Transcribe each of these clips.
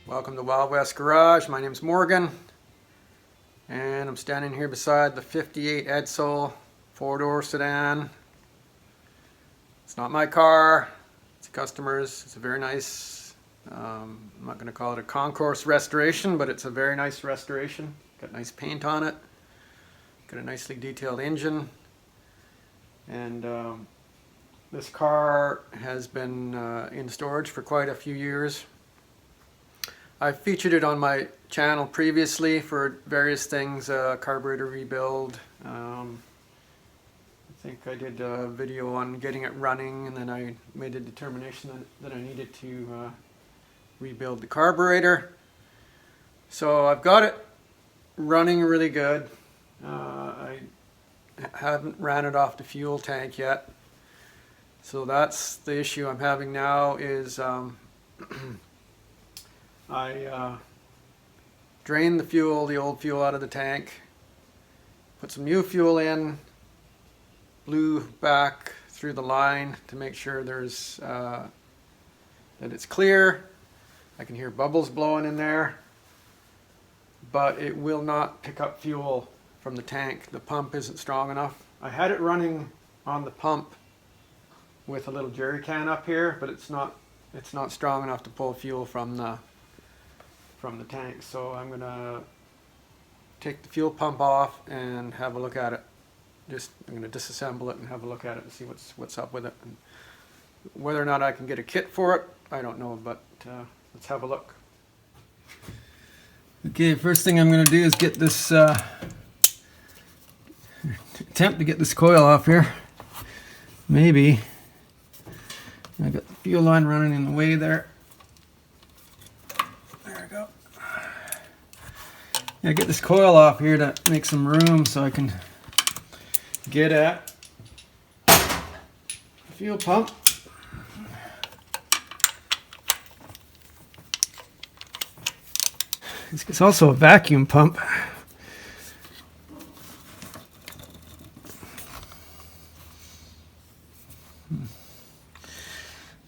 Welcome to Wild West Garage. My name's Morgan, and I'm standing here beside the 58 Edsel 4-door sedan. It's not my car, it's a customer's. It's a very nice, I'm not going to call it a concourse restoration, but it's a very nice restoration. Got nice paint on it, got a nicely detailed engine, and this car has been in storage for quite a few years. I've featured it on my channel previously for various things, carburetor rebuild. I think I did a video on getting it running, and then I made a determination that I needed to rebuild the carburetor. So I've got it running really good. I haven't ran it off the fuel tank yet. So that's the issue I'm having now is I drained the old fuel out of the tank, put some new fuel in, blew back through the line to make sure there's that it's clear. I can hear bubbles blowing in there, but it will not pick up fuel from the tank. The pump isn't strong enough. I had it running on the pump with a little jerry can up here, but it's not strong enough to pull fuel from the tank. So I'm gonna take the fuel pump off and have a look at it. I'm gonna disassemble it and have a look at it and see what's up with it. And whether or not I can get a kit for it, I don't know, but let's have a look. Okay, first thing I'm gonna do is get this attempt to get this coil off here. Maybe I got the fuel line running in the way there. Yeah, get this coil off here to make some room so I can get at the fuel pump. It's also a vacuum pump.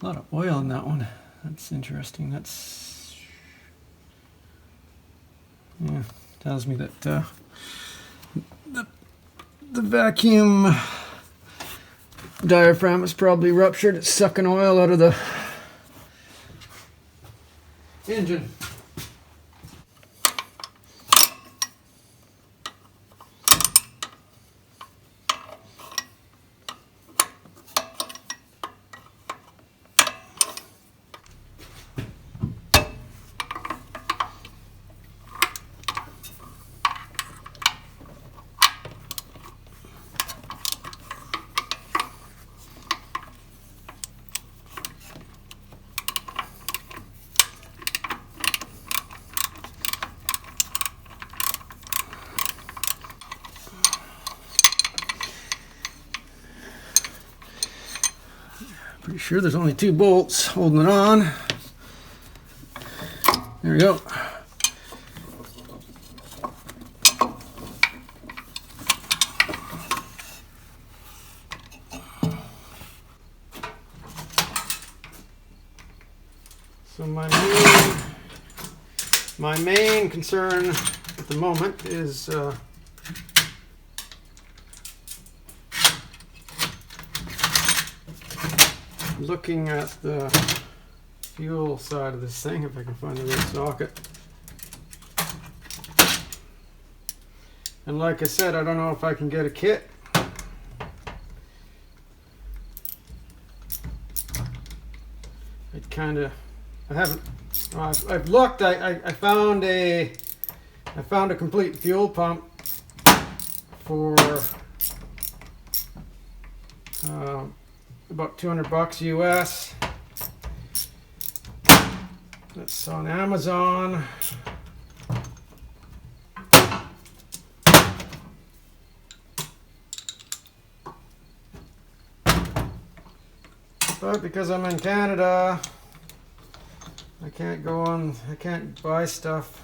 A lot of oil in that one. That's interesting. Yeah, tells me that the vacuum diaphragm is probably ruptured. It's sucking oil out of the engine. Pretty sure there's only 2 bolts holding it on. There we go. So my main concern at the moment is looking at the fuel side of this thing, if I can find the right socket. And like I said, I don't know if I can get a kit. I've looked. I found a complete fuel pump for about $200 US. That's on Amazon. But because I'm in Canada, I can't buy stuff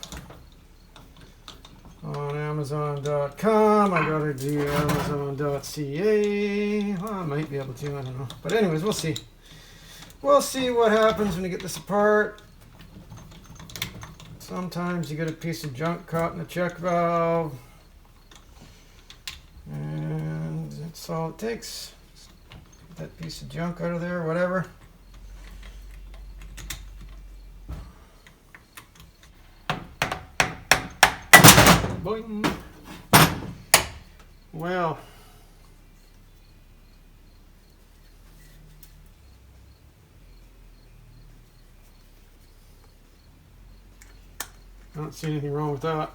on Amazon.com. I gotta do Amazon.ca. Well, I might be able to, I don't know. But anyways, we'll see. We'll see what happens when we get this apart. Sometimes you get a piece of junk caught in the check valve, and that's all it takes. Get that piece of junk out of there, whatever. Boing. Well, I don't see anything wrong with that.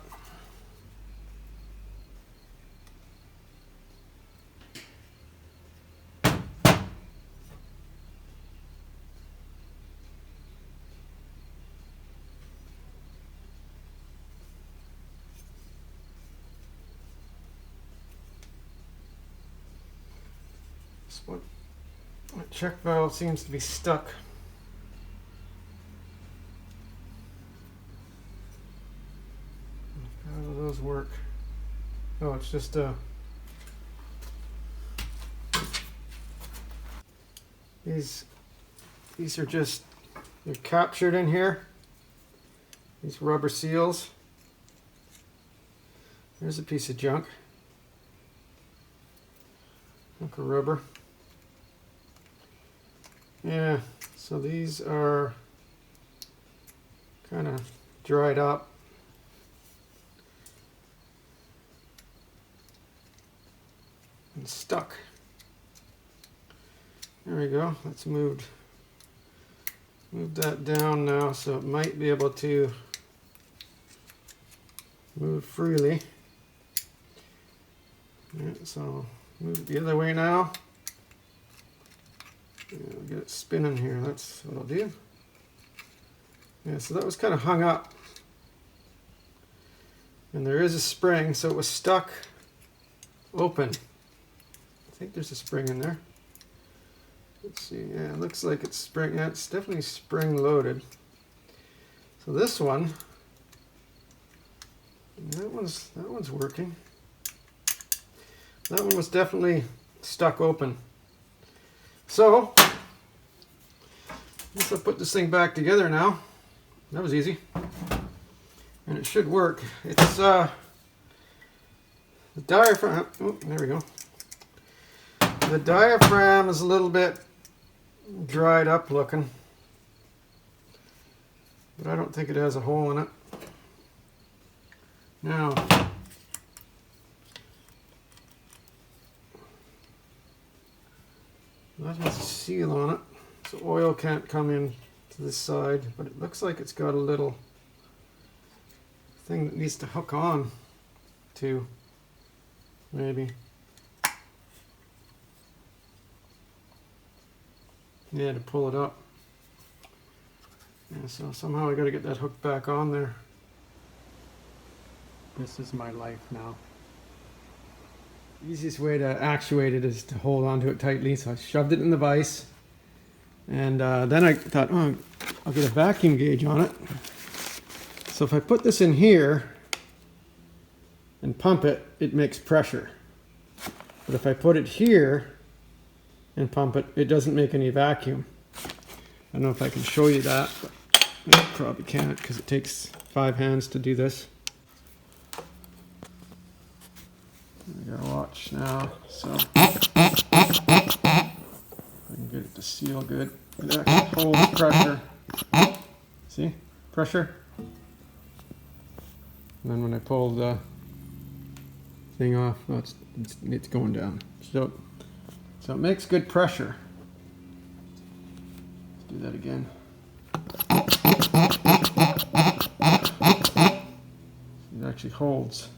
What check valve seems to be stuck. How do those work? Oh, it's just these are just, they're captured in here. These rubber seals. There's a piece of junk. Chunk of rubber. Yeah, so these are kind of dried up. And stuck. There we go. Let's move that down now so it might be able to move freely. Yeah, so move it the other way now. Yeah, we'll get it spinning here. That's what I'll do. Yeah, so that was kind of hung up. And there is a spring, so it was stuck open. I think there's a spring in there. Let's see. Yeah, it looks like it's spring. Yeah, it's definitely spring loaded. So this one, that one's working. That one was definitely stuck open. So, let's put this thing back together now. That was easy. And it should work. It's the diaphragm. Oh, there we go. The diaphragm is a little bit dried up looking. But I don't think it has a hole in it. Now, that has a seal on it, so oil can't come in to this side, but it looks like it's got a little thing that needs to hook on to, maybe. Yeah, to pull it up. Yeah, so somehow I got to get that hook back on there. This is my life now. Easiest way to actuate it is to hold onto it tightly, so I shoved it in the vise, and then I thought, oh, I'll get a vacuum gauge on it. So if I put this in here and pump it, it makes pressure. But if I put it here and pump it, it doesn't make any vacuum. I don't know if I can show you that, but I probably can't because it takes 5 hands to do this. I gotta watch now, so I can get it to seal good. It actually holds pressure. See? Pressure. And then when I pull the thing off, oh, it's going down. So it makes good pressure. Let's do that again. It actually holds.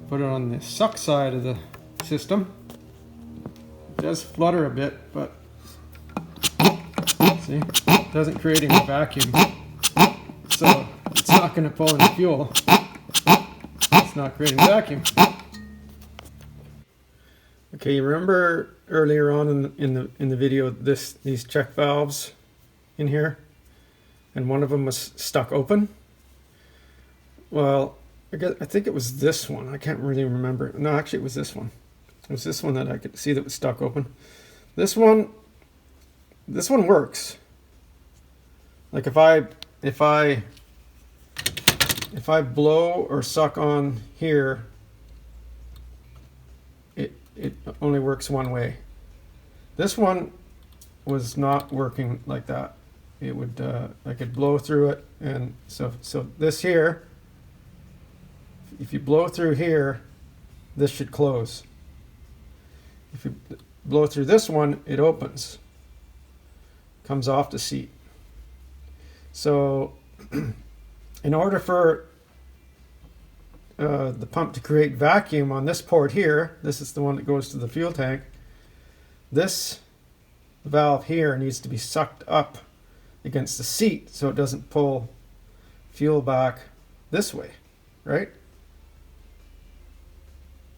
Put it on the suck side of the system. It does flutter a bit, but see, it doesn't create any vacuum. So it's not going to pull any fuel. It's not creating vacuum. Okay, you remember earlier on in the video these check valves in here, and one of them was stuck open? Well, I think it was this one. I can't really remember. No, actually it was this one. It was this one that I could see that was stuck open. This one works. Like if I blow or suck on here, it only works one way. This one was not working like that. It would I could blow through it, and so this here, if you blow through here, this should close. If you blow through this one, it opens, comes off the seat. So in order for the pump to create vacuum on this port here, this is the one that goes to the fuel tank, this valve here needs to be sucked up against the seat so it doesn't pull fuel back this way, right?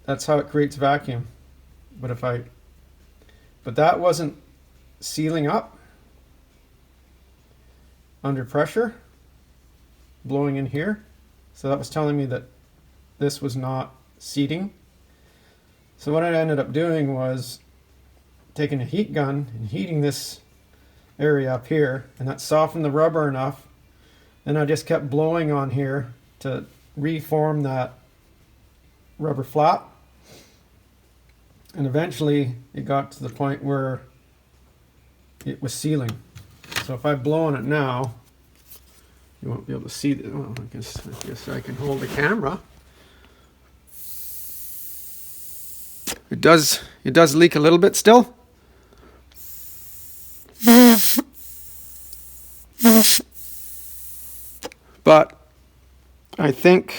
That's how it creates vacuum. But that wasn't sealing up under pressure, blowing in here. So that was telling me that this was not seating. So what I ended up doing was taking a heat gun and heating this area up here, and that softened the rubber enough. And I just kept blowing on here to reform that rubber flap. And eventually it got to the point where it was sealing. So if I blow on it now, you won't be able to see it. Well, I guess I can hold the camera. It does leak a little bit still. But I think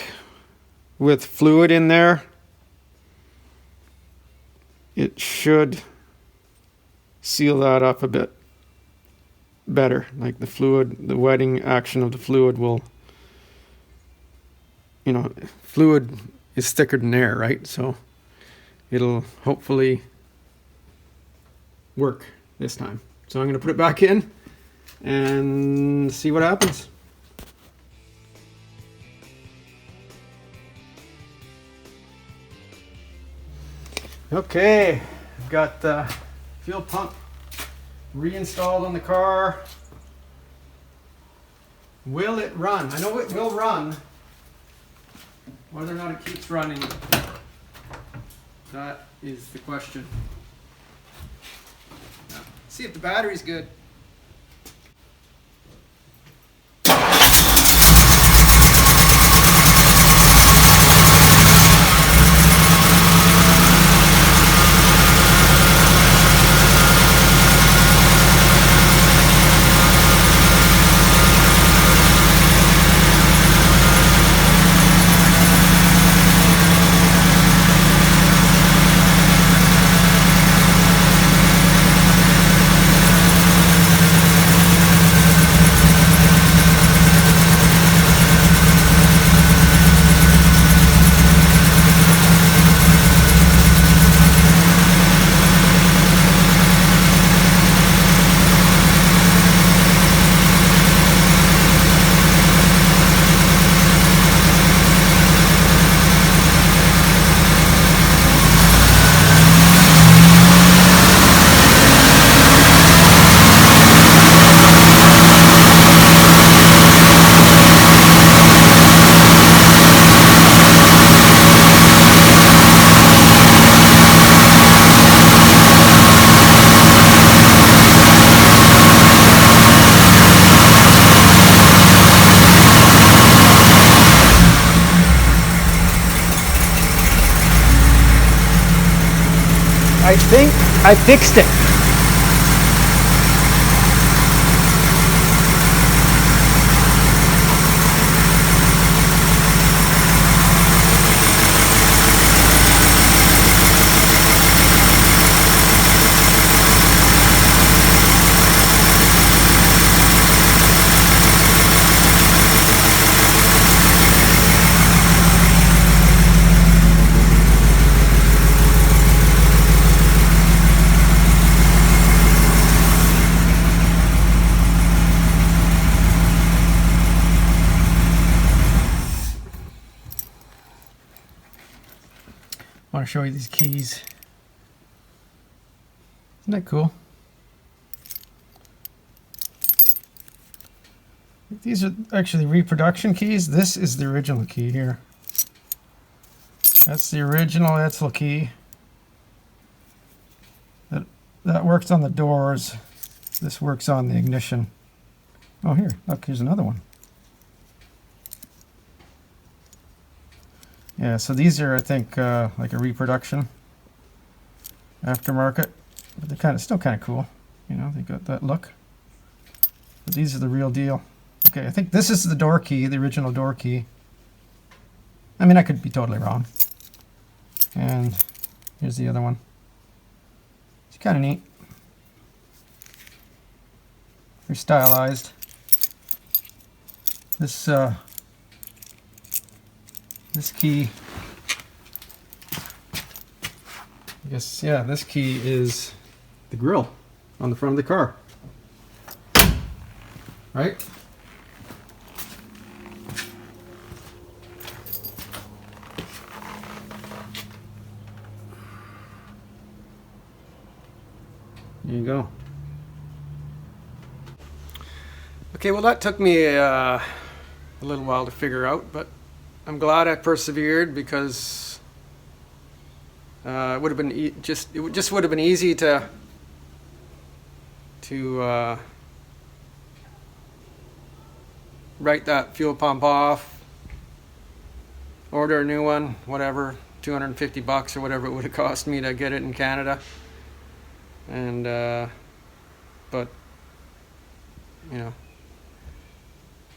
with fluid in there, it should seal that up a bit better. Like the fluid, the wetting action of the fluid will, fluid is thicker than air, right? So it'll hopefully work this time. So I'm going to put it back in and see what happens. Okay, I've got the fuel pump reinstalled on the car. Will it run? I know it will run. Whether or not it keeps running, that is the question. Now, see if the battery's good. I think I fixed it. I want to show you these keys. Isn't that cool? These are actually reproduction keys. This is the original key here. That's the original Edsel key. That works on the doors. This works on the ignition. Oh, here, look, here's another one. Yeah, so these are, I think, like a reproduction aftermarket, but they're still kind of cool. You know, they got that look. But these are the real deal. Okay, I think this is the door key, the original door key. I mean, I could be totally wrong. And here's the other one. It's kind of neat. Very stylized. This key, I guess, yeah, this key is the grill on the front of the car. Right? There you go. Okay, well that took me a little while to figure out, but I'm glad I persevered because it would have been it just would have been easy to write that fuel pump off, order a new one, whatever, $250 or whatever it would have cost me to get it in Canada. And but you know,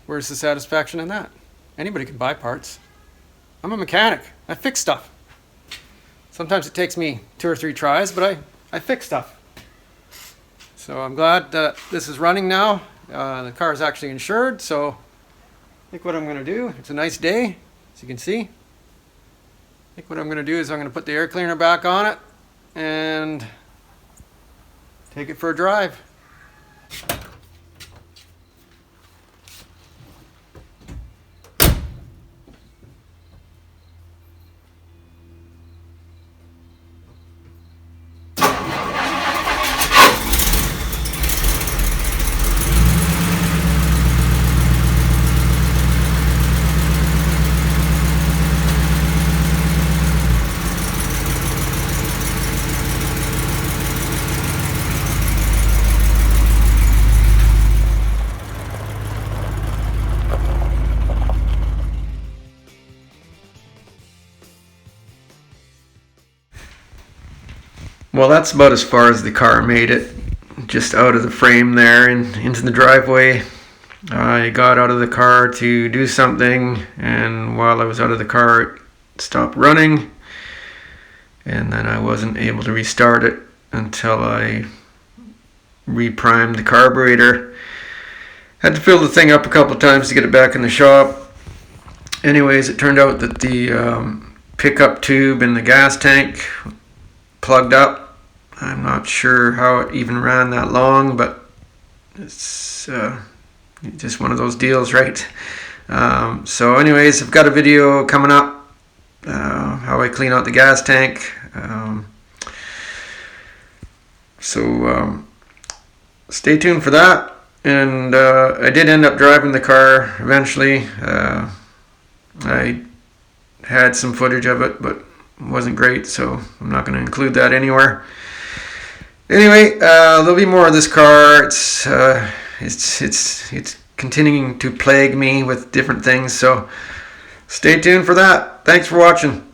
where's the satisfaction in that? Anybody can buy parts. I'm a mechanic. I fix stuff. Sometimes it takes me 2 or 3 tries, but I fix stuff. So I'm glad that this is running now. The car is actually insured, so I think what I'm going to do, it's a nice day, as you can see. I think what I'm going to do is I'm going to put the air cleaner back on it and take it for a drive. Well, that's about as far as the car made it. Just out of the frame there and into the driveway. I got out of the car to do something, and while I was out of the car it stopped running, and then I wasn't able to restart it until I reprimed the carburetor. Had to fill the thing up a couple of times to get it back in the shop. Anyways, it turned out that the pickup tube in the gas tank plugged up. I'm not sure how it even ran that long, but it's just one of those deals, right? So anyways, I've got a video coming up, how I clean out the gas tank. So stay tuned for that. And I did end up driving the car eventually. I had some footage of it, but it wasn't great, so I'm not going to include that anywhere. Anyway, there'll be more of this car. It's continuing to plague me with different things, so stay tuned for that. Thanks for watching.